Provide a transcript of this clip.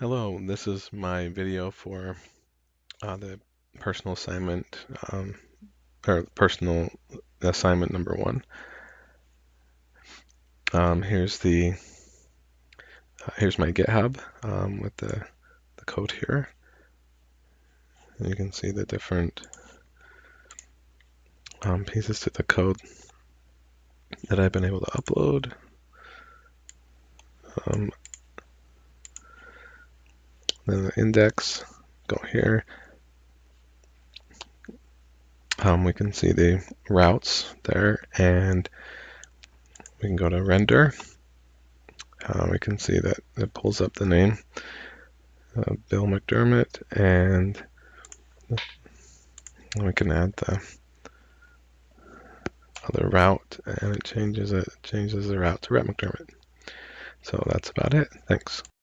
Hello, this is my video for the personal assignment, or personal assignment number 1. Here's my GitHub with the code here. And you can see the different pieces to the code that I've been able to upload. Then the index, go here. We can see the routes there, and we can go to render. We can see that it pulls up the name, Bill McDermott, and we can add the other route, and it changes the route to Rhett McDermott. So that's about it. Thanks.